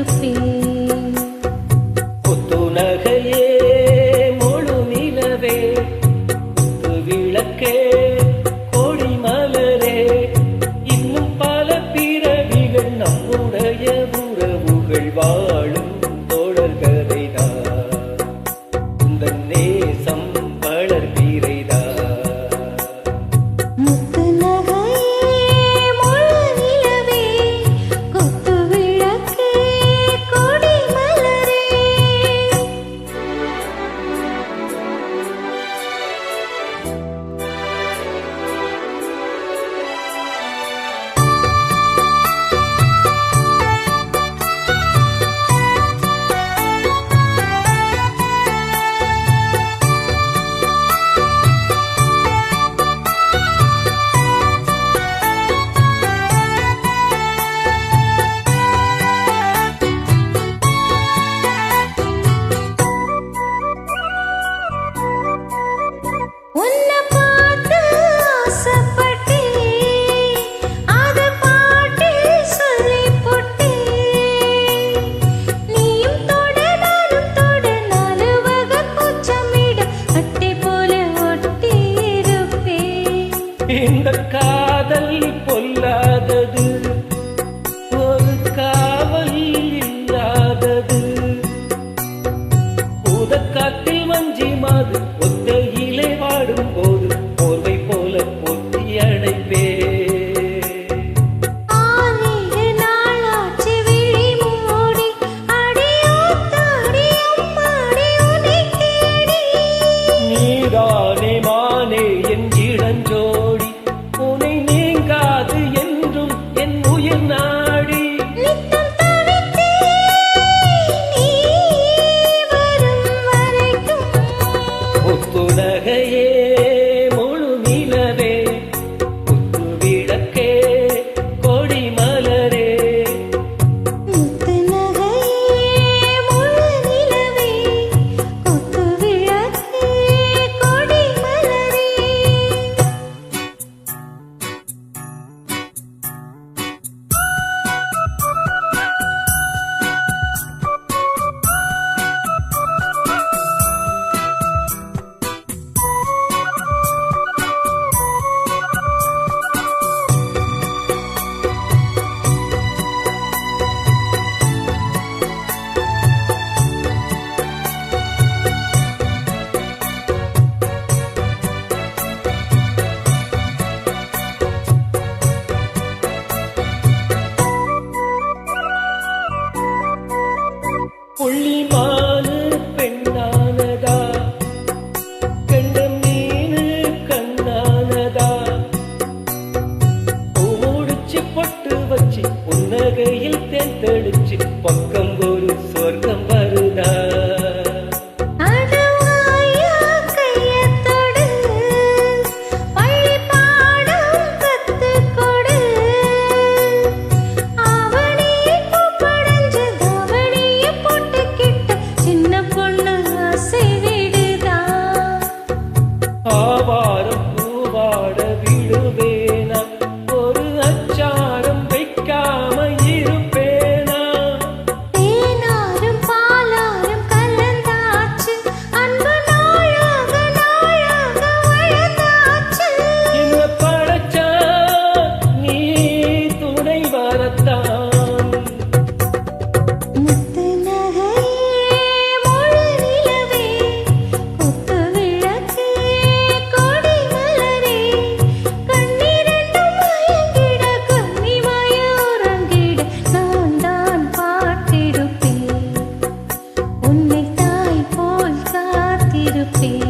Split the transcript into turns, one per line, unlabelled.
காத்திருப்பேன்.
புத்துநகையே முழு நிலவே புத்து விளக்கே கொடி மலரே இன்னும் பல பிறவிகள் நம்முடைய உறவுகள் வாழும் தோழர்கதைதான் உந்தன் நேசம் வளர்பிறைதான். இந்த காதல் பொல்லாதது ஒரு காவல் இல்லாதது உதக்காத்தில் வஞ்சி மாது ஒத்தையிலே வாடும் போது போர்வை போல பொத்தி அடைப்பே. நீதானே மானே என் இளஞ்சோடி உனை நீங்காது என்றும் என் உயிர் நாடி. புத்துநகையே முழு நிலவே புத்து விளக்கே கொடி மலரே புள்ளிமானு பெண்ணானதா கண்ட மீனு கண்ணானதா பூமுடிச்சு பொட்டு வச்சு புன்னகையில் தேன் தெளிச்சு பக்கம் ஒரு சொர்க்கம் வருதா. ஆவாரம் பூவாட விடுவேனா ஒரு அச்சாரம் வைக்காம இருப்பேனா.
தேனாரும் பாலாரும் கலந்தாச்சு அன்பு நாயாக நாயாக வளர்ந்தாச்சு.
என்ன படைச்சா நீ துணை வரத்தான்.
உன்னை தாய் போல் காத்திருப்பேன்.